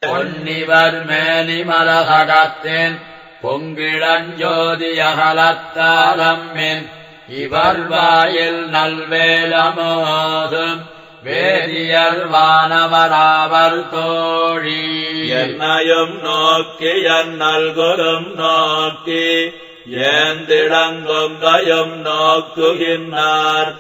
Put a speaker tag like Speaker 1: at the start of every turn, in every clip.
Speaker 1: பொன்னிவர் மேனி மலகடத்தின் பொங்கிழஞ்சோதியகலத்தாரம்மின் இவர் வாயில் நல்வேலமோதும் வேதியர் வானவராவர் தோழி
Speaker 2: என்னையும் நோக்கி நல்குலும் நோக்கி ஏந்திடங்கொங்கையும் நோக்குகின்றார்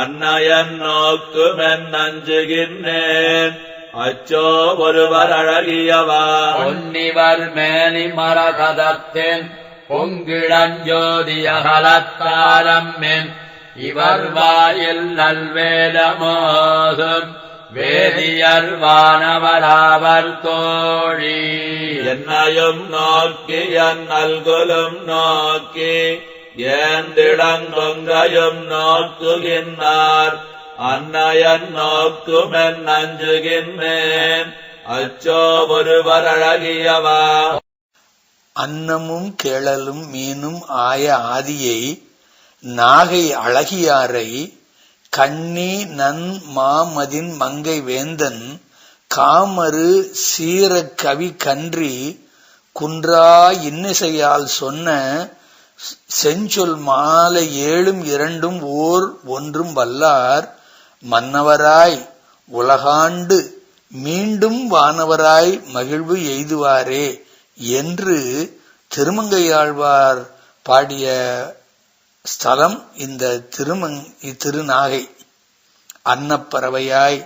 Speaker 2: அன்னையன் நோக்குமென் நஞ்சுகின்றேன் அச்சோ ஒருவர் அழகியவா
Speaker 1: பொன்னிவர் மேனி மரகதத்தின் பொங்கிழஞ்சோதியகலத்தாரம்மின் இவர் வாயில் நல்வேலமோதும் வேதியர் வானவராவர் தோழி
Speaker 2: என்னையும் நோக்கி நல்குலும் நோக்கி ஏந்திடங்கொங்கையும் நோக்குகின்றார் அன்னையன் நோக்குமென் நஞ்சுகின்றேன் அச்சோ ஒருவர் அழகியவா
Speaker 3: அன்னமும் கேழலும் மீனும் ஆய ஆதியை நாகை அழகியாரை கண்ணி நன் மாமதின் மங்கை வேந்தன் காமரு சீர கவி கன்றி குன்றா இன்னிசையால் சொன்ன செஞ்சொல் மாலை ஏழும் இரண்டும் ஓர் ஒன்றும் வல்லார் மன்னவராய் உலகாண்டு மீண்டும் வானவராய் மகிழ்வு எய்துவாரே என்று திருமங்கையாழ்வார் பாடிய ஸ்தலம் இந்த திருநாகை. அன்னப்பறவையாய்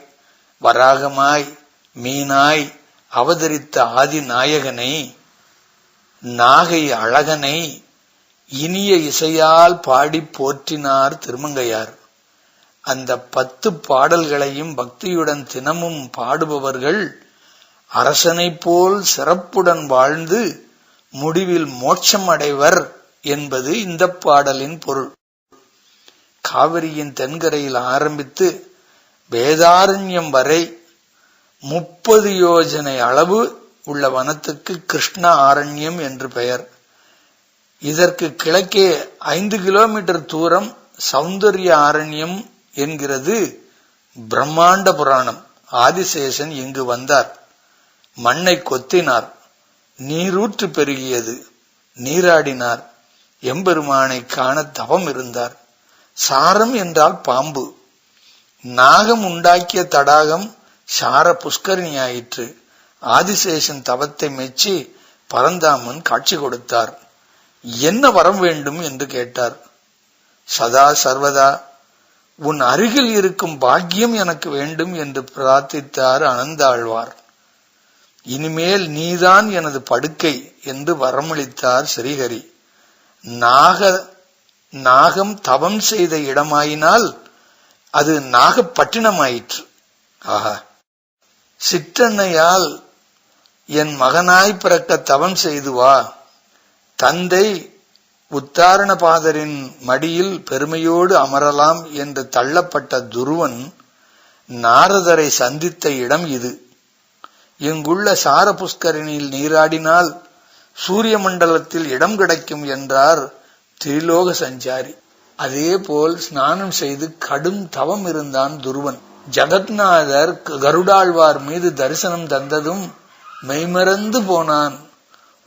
Speaker 3: வராகமாய் மீனாய் அவதரித்த ஆதி நாயகனை, நாகை அழகனை இனிய இசையால் பாடி போற்றினார் திருமங்கையார். அந்த 10 பாடல்களையும் பக்தியுடன் தினமும் பாடுபவர்கள் அரசனைப் போல் சிறப்புடன் வாழ்ந்து முடிவில் மோட்சம் அடைவர் என்பது இந்த பாடலின் பொருள். காவிரியின் தென்கரையில் ஆரம்பித்து வேதாரண்யம் வரை 30 யோஜனை அளவு உள்ள வனத்துக்கு கிருஷ்ண ஆரண்யம் என்று பெயர். இதற்கு கிழக்கே 5 கிலோமீட்டர் தூரம் சௌந்தர்ய ஆரண்யம் என்கிறது பிரம்மாண்ட புராணம். ஆதிசேஷன் இங்கு வந்தார், மண்ணை கொத்தினார், நீரூற்று பெருகியது, நீராடினார், எம்பெருமானை காண தவம் இருந்தார். சாரம் என்றால் பாம்பு. நாகம் உண்டாக்கிய தடாகம் சார புஷ்கரிணியாயிற்று. ஆதிசேஷன் தவத்தை மெச்சி பரந்தாமன் காட்சி கொடுத்தார். என்ன வரம் வேண்டும் என்று கேட்டார். சதா சர்வதா உன் அருகில் இருக்கும் பாக்கியம் எனக்கு வேண்டும் என்று பிரார்த்தித்தார் அனந்தாழ்வார். இனிமேல் நீதான் எனது படுக்கை என்று வரமளித்தார் ஸ்ரீஹரி. நாகம் தவம் செய்த இடமாயினால் அது நாகப்பட்டினமாயிற்று. ஆஹா! சிற்றன்னையால் என் மகனாய் பிறக்க தவம் செய்து வா. தந்தை உத்தாரணபாதரின் மடியில் பெருமையோடு அமரலாம் என்று தள்ளப்பட்ட துருவன் நாரதரை சந்தித்த இடம் இது. இங்குள்ள சார புஷ்கரிணியில் நீராடினால் சூரிய மண்டலத்தில் இடம் கிடைக்கும் என்றார் திரிலோக சஞ்சாரி. அதேபோல் ஸ்நானம் செய்து கடும் தவம் இருந்தான் துருவன். ஜகத்நாதர் கருடாழ்வார் மீது தரிசனம் தந்ததும் மெய்மறந்து போனான்.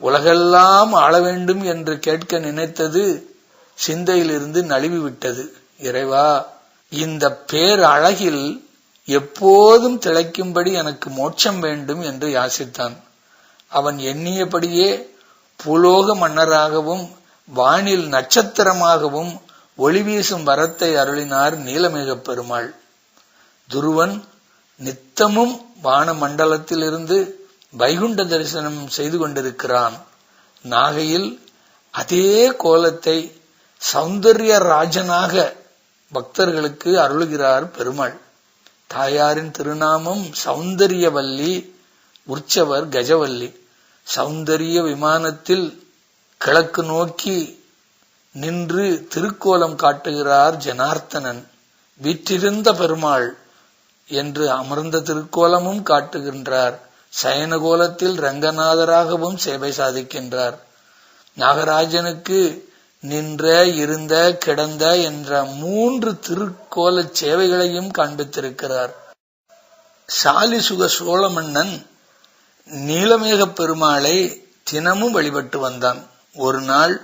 Speaker 3: உலகெல்லாம் ஆள வேண்டும் என்று கேட்க நினைத்தது சிந்தையிலிருந்து நழுவி விட்டது. இறைவா, இந்த பேர் அழகில் எப்போதும் திளைக்கும்படி எனக்கு மோட்சம் வேண்டும் என்று யாசித்தான். அவன் எண்ணியபடியே பூலோக மன்னராகவும் வானில் நட்சத்திரமாகவும் ஒளி வீசும் வரத்தை அருளினார் நீலமேகப் பெருமாள். துருவன் நித்தமும் வான மண்டலத்திலிருந்து வைகுண்ட தரிசனம் செய்து கொண்டிருக்கிறான். நாகையில் அதே கோலத்தை சௌந்தர்ய ராஜனாக பக்தர்களுக்கு அருளுகிறார் பெருமாள். தாயாரின் திருநாமம் சௌந்தரியவல்லி, உற்சவர் கஜவல்லி. சௌந்தரிய விமானத்தில் கிழக்கு நோக்கி நின்று திருக்கோலம் காட்டுகிறார் ஜனார்த்தனன். வீற்றிருந்த பெருமாள் என்று அமர்ந்த திருக்கோலமும் காட்டுகின்றார். சயனகோலத்தில் ரங்கநாதராகவும் சேவை சாதிக்கின்றார். நாகராஜனுக்கு நின்ற, இருந்த, கிடந்த என்ற 3 திருக்கோல சேவைகளையும் காண்பித்திருக்கிறார். சாலிசுக சோழ மன்னன் நீலமேகப் பெருமாளை தினமும் வழிபட்டு வந்தான். ஒரு நாள்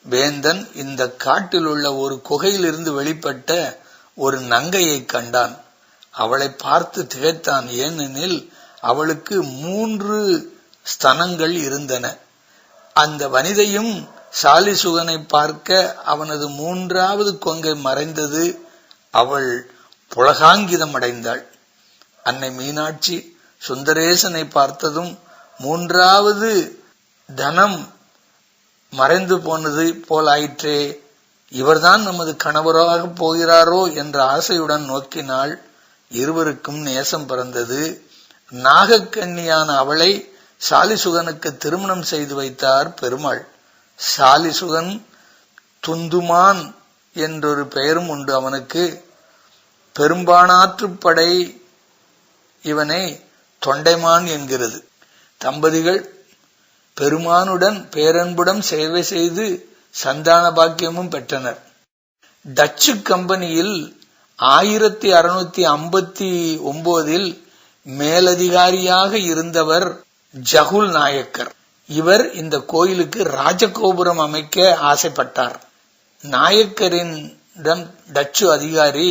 Speaker 3: வேந்தன் இந்த காட்டில் உள்ள ஒரு குகையிலிருந்து வெளிப்பட்ட ஒரு நங்கையை கண்டான். அவளை பார்த்து திகைத்தான். ஏனெனில் அவளுக்கு 3 ஸ்தனங்கள் இருந்தன. அந்த வனிதையும் சாலிசுகனை பார்க்க அவனது 3வது கொங்கை மறைந்தது. அவள் புலகாங்கிதம் அடைந்தாள். அன்னை மீனாட்சி சுந்தரேசனை பார்த்ததும் 3வது தனம் மறைந்து போனது போலாயிற்றே, இவர்தான் நமது கணவராக போகிறாரோ என்ற ஆசையுடன் நோக்கினாள். இருவருக்கும் நேசம் பிறந்தது. நாகக்கன்னியான அவளை சாலிசுகனுக்கு திருமணம் செய்து வைத்தார் பெருமாள். சாலிசுகன் துந்துமான் என்றொரு பெயரும் உண்டு அவனுக்கு. பெரும்பானாற்றுப்படை இவனை தொண்டைமான் என்கிறது. தம்பதிகள் பெருமானுடன் பேரன்புடன் சேவை செய்து சந்தான பாக்கியமும் பெற்றனர். டச்சு கம்பெனியில் 1659 மேலதிகாரியாக இருந்தவர் ஜகுல் நாயக்கர். இவர் இந்த கோயிலுக்கு ராஜகோபுரம் அமைக்க ஆசைப்பட்டார். நாயக்கரிடம் டச்சு அதிகாரி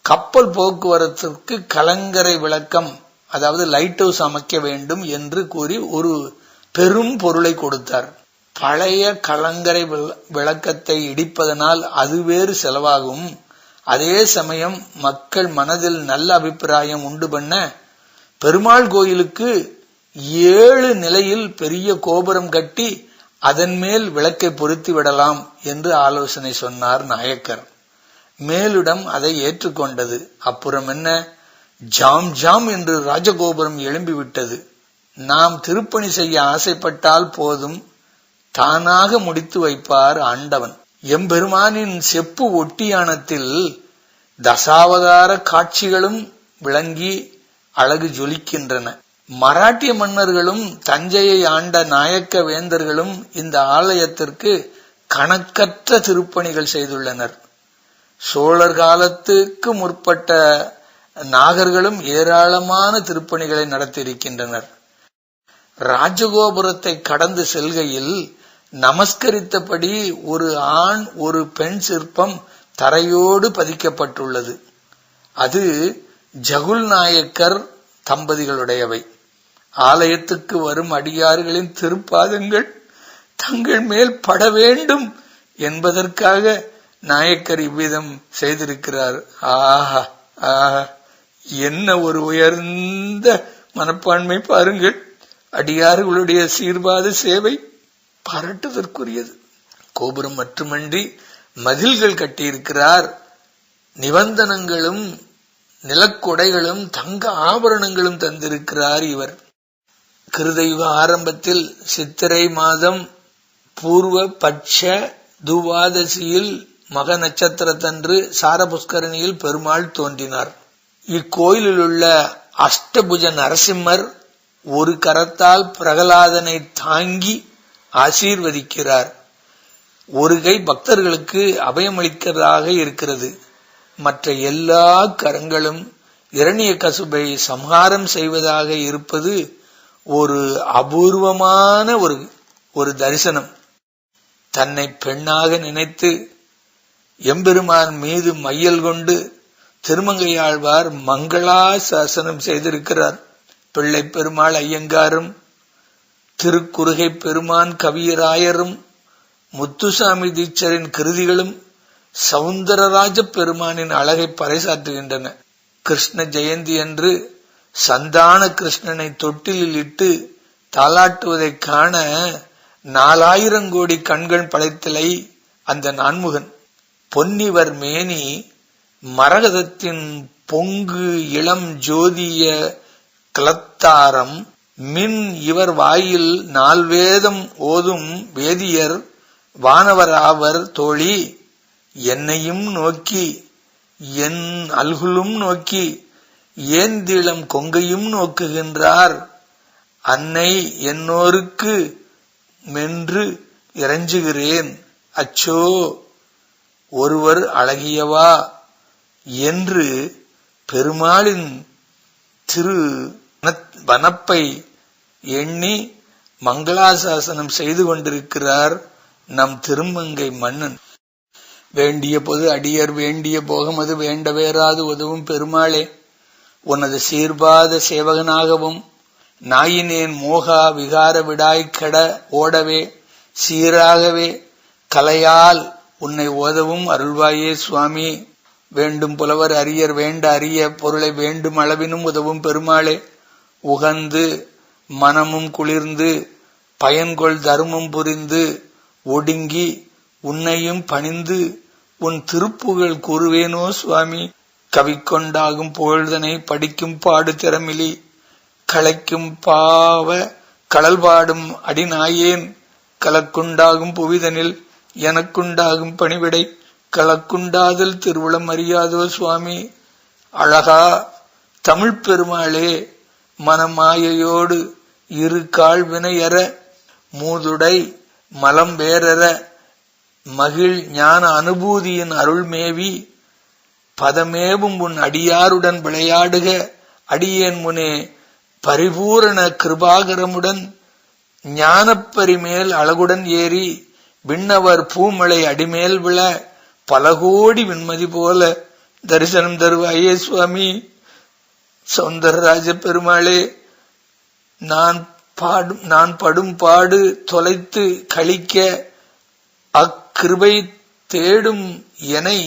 Speaker 3: கப்பல் போக்குவரத்திற்கு கலங்கரை விளக்கம், அதாவது லைட் ஹவுஸ் அமைக்க வேண்டும் என்று கூறி ஒரு பெரும் பொருளை கொடுத்தார். பழைய கலங்கரை விளக்கத்தை இடிப்பதனால் அது வேறு செலவாகும். அதே சமயம் மக்கள் மனதில் நல்ல அபிப்பிராயம் உண்டு பண்ண பெருமாள் கோயிலுக்கு 7 நிலையில் பெரிய கோபுரம் கட்டி அதன் மேல் விளக்கை பொருத்தி விடலாம் என்று ஆலோசனை சொன்னார் நாயக்கர். மேலிடம் அதை ஏற்றுக்கொண்டது. அப்புறம் என்ன, ஜாம் ஜாம் என்று ராஜகோபுரம் எழும்பிவிட்டது. நாம் திருப்பணி செய்ய ஆசைப்பட்டால் போதும், தானாக முடித்து வைப்பார் ஆண்டவன். எம்பெருமானின் செப்பு ஒட்டியானத்தில் தசாவதார காட்சிகளும் விளங்கி அழகு ஜொலிக்கின்றன. மராட்டிய மன்னர்களும் தஞ்சையை ஆண்ட நாயக்க வேந்தர்களும் இந்த ஆலயத்திற்கு கணக்கற்ற திருப்பணிகள் செய்துள்ளனர். சோழர் காலத்துக்கு முற்பட்ட நாகர்களும் ஏராளமான திருப்பணிகளை நடத்தியிருக்கின்றனர். ராஜகோபுரத்தை கடந்து செல்கையில் நமஸ்கரித்தபடி ஒரு ஆண் ஒரு பெண் சிற்பம் தரையோடு பதிக்கப்பட்டுள்ளது. அது ஜகுல் நாயக்கர் தம்பதிகளுடையவை. ஆலயத்துக்கு வரும் அடியார்களின் திருப்பாதங்கள் தங்கள் மேல் பட வேண்டும் என்பதற்காக நாயக்கர் இவ்விதம் செய்திருக்கிறார். ஆஹா ஆஹா, என்ன ஒரு உயர்ந்த மனப்பான்மை பாருங்கள். அடியார்களுடைய சீர்வாத சேவை பாராட்டுதற்குரியது. கோபுரம் மட்டுமன்றி மதில்கள் கட்டியிருக்கிறார். நிபந்தனங்களும் நிலக்கொடைகளும் தங்க ஆபரணங்களும் தந்திருக்கிறார் இவர். கிருதயுக ஆரம்பத்தில் சித்திரை மாதம் பூர்வ பட்ச துவாதசியில் மக நட்சத்திரத்தன்று சாரபுஷ்கரணியில் பெருமாள் தோன்றினார். இக்கோயிலில் உள்ள அஷ்டபுஜ நரசிம்மர் ஒரு கரத்தால் பிரகலாதனை தாங்கி ஆசீர்வதிக்கிறார். ஒரு கை பக்தர்களுக்கு அபயமளிக்கிறதாக இருக்கிறது. மற்ற எல்லா கரங்களும் இரணியகசுபை சம்ஹாரம் செய்வதாக இருப்பது ஒரு அபூர்வமான ஒரு தரிசனம். தன்னை பெண்ணாக நினைத்து எம்பெருமான் மீது மையல் கொண்டு திருமங்கையாழ்வார் மங்களாசாசனம் செய்திருக்கிறார். பிள்ளை பெருமாள் ஐயங்காரும் திருக்குறுகை பெருமான் கவியராயரும் முத்துசாமி தீட்சரின் கிருதிகளும் சவுந்தரராஜ பெருமானின் அழகை பறைசாற்றுகின்றன. கிருஷ்ண ஜெயந்தி அன்று சந்தான கிருஷ்ணனை தொட்டிலில் இட்டு தாலாட்டுவதை காண 4000 கோடி கண்கள் படைத்தலை அந்த நான்முகன். பொன்னிவர் மேனி மரகதத்தின் பொங்கு இளம் ஜோதிய கலத்தாரம் மின் இவர் வாயில் 4 வேதம் ஓதும் வேதியர் வானவராவர் தோழி. என்னையும் நோக்கி என் அல்குலும் நோக்கி ஏந்திளம் கொங்கையும் நோக்குகின்றார். அன்னை என்னோருக்கு மென்று இறைஞ்சுகிறேன். அச்சோ ஒருவர் அழகியவா என்று பெருமாளின் திரு வனப்பை எண்ணி மங்களாசாசனம் செய்து கொண்டிருக்கிறார் நம் திருமங்கை மன்னன். வேண்டிய பொது அடியர் வேண்டிய போகமது வேண்ட வேறாது உதவும் பெருமாளே, உனது சீர்பாத சேவகனாகவும் நாயினேன் மோகா விகார விடாய்கட ஓடவே சீராகவே கலையால் உன்னை ஓதவும் அருள்வாயே சுவாமி. வேண்டும் புலவர் அரியர் வேண்ட அரிய பொருளை வேண்டும் அளவினும் உதவும் பெருமாளே, உகந்து மனமும் குளிர்ந்து பயன்கொள் தர்மம் புரிந்து ஒடுங்கி உன்னையும் பணிந்து உன் திருப்புகழ் கூறுவேனோ சுவாமி. கவிக்கொண்டாகும் புகழ்தனை படிக்கும் பாடு திறமிலி களைக்கும் பாவ கடல் பாடும் அடிநாயேன் கலக்குண்டாகும் புவிதனில் எனக்குண்டாகும் பணிவிடை கலக்குண்டாதல் திருவுளம் அறியாதோ சுவாமி. அழகா தமிழ் பெருமாளே, மனமாயையோடு இரு கால் வினையற மூதுடை மலம் வேறற மகிழ் ஞான அனுபூதியின் அருள்மேவி பதமேவும் உன் அடியாருடன் விளையாடுக அடியேன் முனே பரிபூரண கிருபாகரமுடன் ஞானப்பரிமேல் அழகுடன் ஏறி விண்ணவர் பூமலை அடிமேல் விழ பல கோடி விண்மதி போல தரிசனம் தருவாயே சுவாமி. சௌந்தரராஜ பெருமாளே, நான் படும் பாடு தொலைத்து கழிக்க அக்கிருபை தேடும் எனை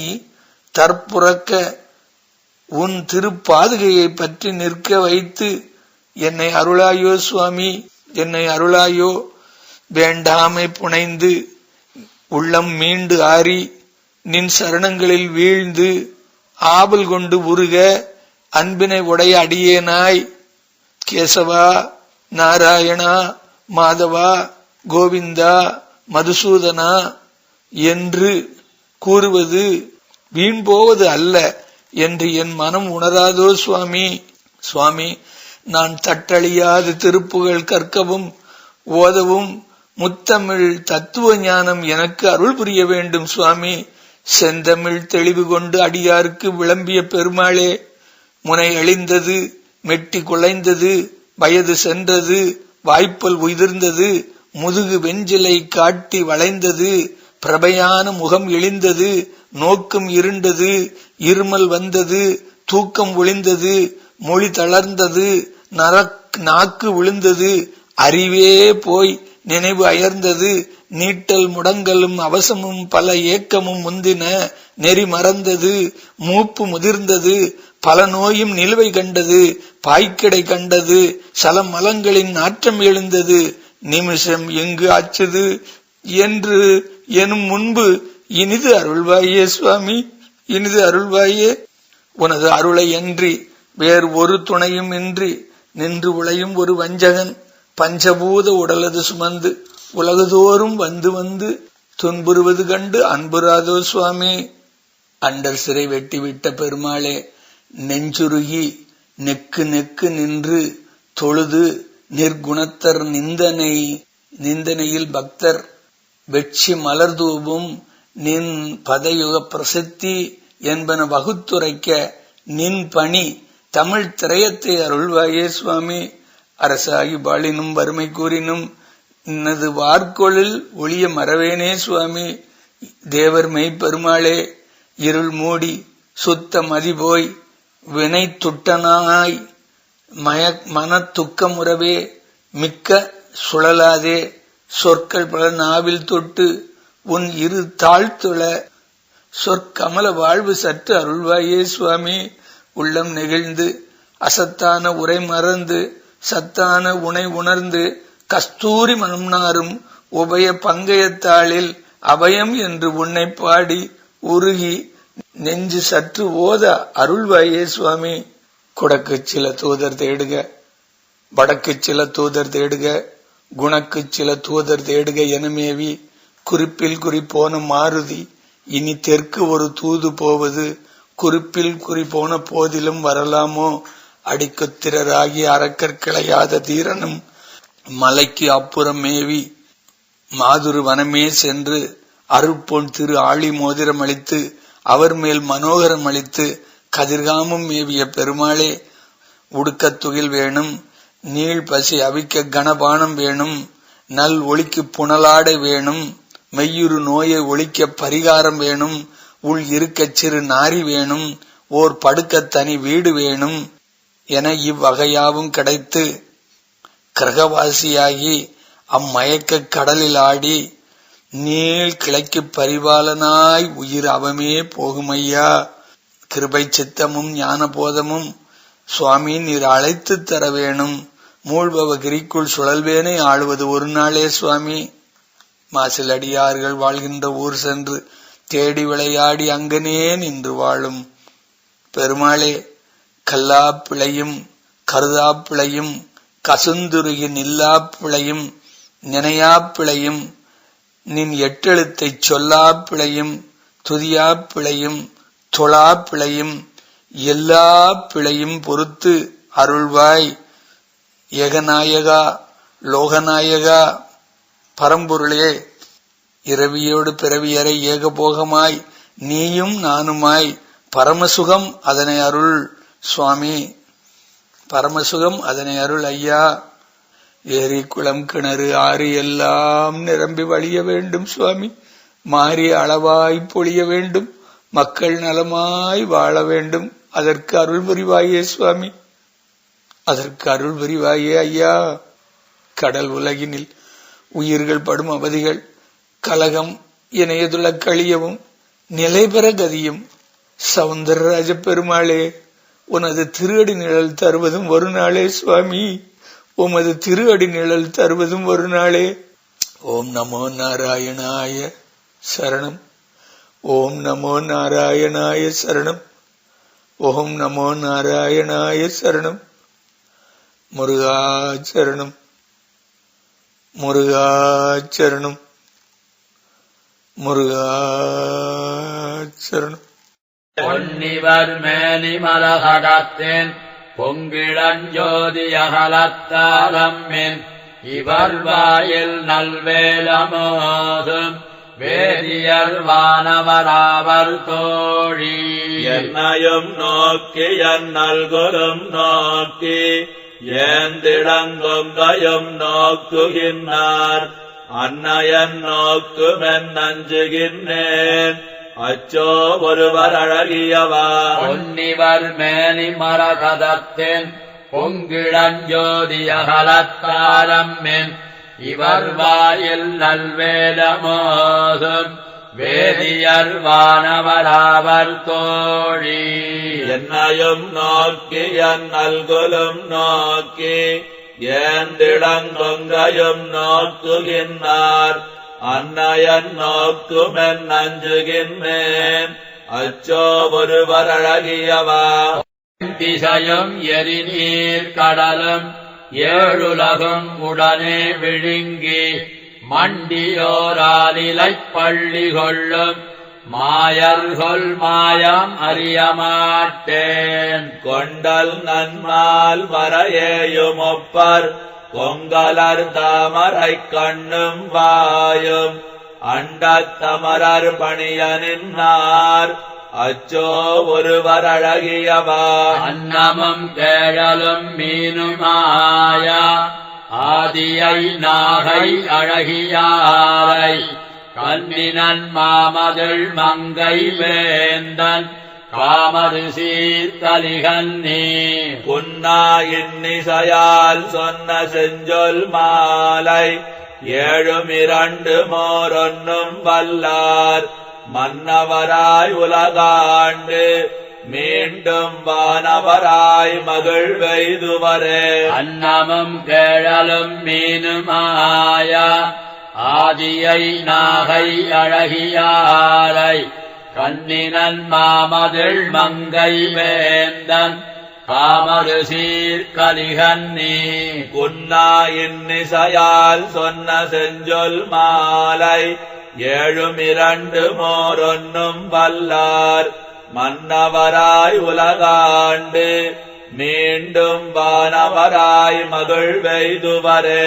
Speaker 3: தற்புறக்க உன் திருப்பாதுகையை பற்றி நிற்க வைத்து என்னை அருளாயோ சுவாமி, என்னை அருளாயோ. வேண்டாமை புனைந்து உள்ளம் மீண்டு ஆறி நின் சரணங்களில் வீழ்ந்து ஆவல் கொண்டு உருக அன்பினை உடைய அடியேனாய் கேசவா நாராயணா மாதவா கோவிந்தா மதுசூதனா என்று கூறுவது வீண் போவது அல்ல என்று என் மனம் உணராதோ சுவாமி. சுவாமி, நான் தட்டழியாது திருப்புகழ் கற்கவும் ஓதவும் முத்தமிழ் தத்துவ ஞானம் எனக்கு அருள் புரிய வேண்டும் சுவாமி. செந்தமிழ் தெளிவு கொண்டு அடியாருக்கு விளம்பிய பெருமாளே, முனை அழிந்தது மெட்டி குலைந்தது வயது சென்றது வாய்ப்பல் உதிர்ந்தது முதுகு வெஞ்சிலை காட்டி வளைந்தது பிரபையான முகம் இழிந்தது நோக்கம் இருண்டது இருமல் வந்தது தூக்கம் ஒளிந்தது மொழி தளர்ந்தது நாக்கு விழுந்தது அறிவே போய் நினைவு அயர்ந்தது நீட்டல் முடங்கலும் அவசமும் பல ஏக்கமும் முந்தின நெறி மறந்தது மூப்பு முதிர்ந்தது பல நோயும் நிலுவை கண்டது பாய்க்கடை கண்டது சல மலங்களின் நாற்றம் எழுந்தது நிமிஷம் எங்கு ஆச்சது என்று எனும் முன்பு இனிது அருள்வாயே சுவாமி, இனிது அருள்வாயே. உனது அருளை அன்றி வேறு ஒரு துணையும் இன்றி நின்று உழையும் ஒரு வஞ்சகன் பஞ்சபூத உடலது சுமந்து உலகதோறும் வந்து வந்து துன்புறுவது கண்டு அன்புராதோ சுவாமி. அண்டர் சிறை வெட்டிவிட்ட பெருமாளே, நெஞ்சுருகி நெக்கு நெக்கு நின்று தொழுது நிர்குணத்தர் நிந்தனையில் பக்தர் வெட்சி மலர்தூபும் நின் பதயுக பிரசித்தி என்பன வகுத்துரைக்க நின் பணி தமிழ் திரையத்தை அருள்வாயே சுவாமி. அரசாகி பாலினும் வறுமை கூறினும் இன்னது வார்கொழில் ஒளிய மறவேனே சுவாமி. தேவர் மெய் பெருமாளே, இருள் மூடி சுத்த மதி போய் வினை துட்டனாய் மன துக்கமுறவே மிக்க சுழலாதே சொற்கள் பல நாவில் தொட்டு உன் இரு தாழ்த்துள சொற்கமல வாழ்வு சற்று அருள்வாயே சுவாமி. உள்ளம் நெகிழ்ந்து அசத்தான உரை மறந்து சத்தான உனை உணர்ந்து கஸ்தூரி மனம் நாரும் உபய பங்கயத்தாளில் அபயம் என்று உன்னை பாடி உருகி நெஞ்சு சற்று ஓத அருள்வாயே சுவாமி. குடக்கு சில தூதர் தேடுக, வடக்கு சில தூதர் தேடுக, குணக்கு சில தூதர் தேடுக எனமேவி குறிப்பில் குறிப்போன மாருதி இனி தெற்கு ஒரு தூது போவது குறிப்பில் குறி போன போதிலும் வரலாமோ. அடிக்குத்திரராகி அறக்கற்கிளையாத தீரனும் மலைக்கு அப்புறம் மேவி மாதுரு வனமே சென்று அருட்பொன் திரு ஆழி மோதிரம் அளித்து அவர் மேல் மனோகரம் அளித்து கதிர்காமும் மேவிய பெருமாளே, உடுக்கத்துகில் வேணும் நீள் பசி அவிக்க கனபானம் வேணும், நல் ஒளிக்கு புனலாடை வேணும், மெய்யுறு நோயை ஒழிக்க பரிகாரம் வேணும், உள் இருக்கச் சிறு நாரி வேணும், ஓர் படுக்க தனி வீடு வேணும் என இவ்வகையாவும் கிடைத்து கிரகவாசியாகி அம்மயக்க கடலில் ஆடி நீள் கிளைக்கு பரிபாலனாய் உயிர் அவமே போகுமையா. கிருபை சித்தமும் ஞான போதமும் சுவாமி நீர் அழைத்து தர வேணும், மூழ்பவ கிரிக்குள் சுழல்வேனை ஆளுவது ஒரு நாளே சுவாமி. மாசில் அடியார்கள் வாழ்கின்ற ஊர் சென்று தேடி விளையாடி அங்கனே நின்று வாழும் பெருமாளே, கல்லா பிழையும் கருதா பிழையும் கசுந்துருகி நில்லா பிழையும் நினையா பிழையும் நின் எட்டெழுத்தை சொல்லா பிழையும் துதியா பிழையும் தொழா பிழையும் எல்லா பிழையும் பொறுத்து அருள்வாய். ஏகநாயகா லோகநாயகா பரம்பொருளே, இரவியோடு பிறவியறை ஏகபோகமாய் நீயும் நானுமாய் பரமசுகம் அதனை அருள் சுவாமி. பரமசுகம் அதனை அருள் ஐயா. ஏரி குளம் கிணறு ஆறு எல்லாம் நிரம்பி வழிய வேண்டும் சுவாமி. மாறி அளவாய் பொழிய வேண்டும், மக்கள் நலமாய் வாழ வேண்டும். அதற்கு அருள் புரிவாயே சுவாமி, அதற்கு அருள் புரிவாயே ஐயா. கடல் உலகினில் உயிர்கள் படும் அவதிகள் கலகம் இணையதுள்ள கழியவும் நிலை பெற கதியும் சவுந்தரராஜ பெருமாளே, உனது திருஅடி நிழல் தருவதும் ஒரு நாளே சுவாமி, உமது திருஅடி நிழல் தருவதும் ஒரு நாளே. ஓம் நமோ நாராயணாய சரணம், ஓம் நமோ நாராயணாய சரணம், ஓம் நமோ நாராயணாய சரணம். முருகாச்சரணம், முருகாச்சரணம், முருகாச்சரணம்.
Speaker 1: பொன்னிவர் மேனி மலகடத்தின் பொங்கிழஞ்சோதியகலத்தாலம்மின் இவர் வாயில் நல்வேலமோதும் வேதியர் வானவராவர் தோழி.
Speaker 2: என்னையும் நோக்கி என் நல்குலும் நோக்கி ஏந்திடங்கும் கயும் நோக்குகின்றார். அன்னையன் நோக்குமென் நஞ்சுகின்றேன், அச்சோ ஒருவர் அழகியவா.
Speaker 1: பொன்னிவர் மேனி மரகதத்தின் பொங்கிழஞ்சோதியகலத்தாலம்மின் இவர் வாயில் நல்வேலமோதும் வேதியர் வானவராவர் தோழி.
Speaker 2: என்னையும் நோக்கி என் நல்குலும் நோக்கி ஏந்திடங்கொங்கையும் நோக்குகின்றார். அன்னையன் நோக்குமென் நஞ்சுகின்றேன், அச்சோ ஒருவர் அழகியவா.
Speaker 1: திசையும் எரிநீர் கடலும் ஏழுலகும் உடனே விழுங்கி மண்டியோராலிலைப் பள்ளி கொள்ளும் மாயர்கொள் மாயம் அறியமாட்டேன்.
Speaker 2: கொண்டல் நன்மால் வரையேயுமொப்பர் பொங்கலர் தாமரை கண்ணும் வாயும் அண்டத்தமரர் பணிய நின்றார். அச்சோ ஒருவர் அழகியவா.
Speaker 1: அன்னமும் கேழலும் மீனுமாயா ஆதியை நாகை அழகியாரை கண்ணினன் மாமதிள் மங்கை வேந்தன் காமது சீர்கலிகன்னி.
Speaker 2: புன்னா இன்னிசையால் சொன்ன செஞ்சொல் மாலை ஏழும் இரண்டு மோரொன்னும் வல்லார். மன்னவராய் உலகாண்டு மீண்டும் வானவராய் மகிழ்வெய்துவரே.
Speaker 1: அன்னமும் கேழலும் மீனுமாயா ஆதியை நாகை அழகியாரை கண்ணினன் மாமதிள் மங்கை வேந்தன் காமது சீர்கலிகன்னி.
Speaker 2: புன்னா இன்னிசையால் சொன்ன செஞ்சொல் மாலை ஏழும் இரண்டு மோரொன்னும் வல்லார். மன்னவராய் உலகாண்டு மீண்டும் வானவராய் மகிழ்வெய்துவரே.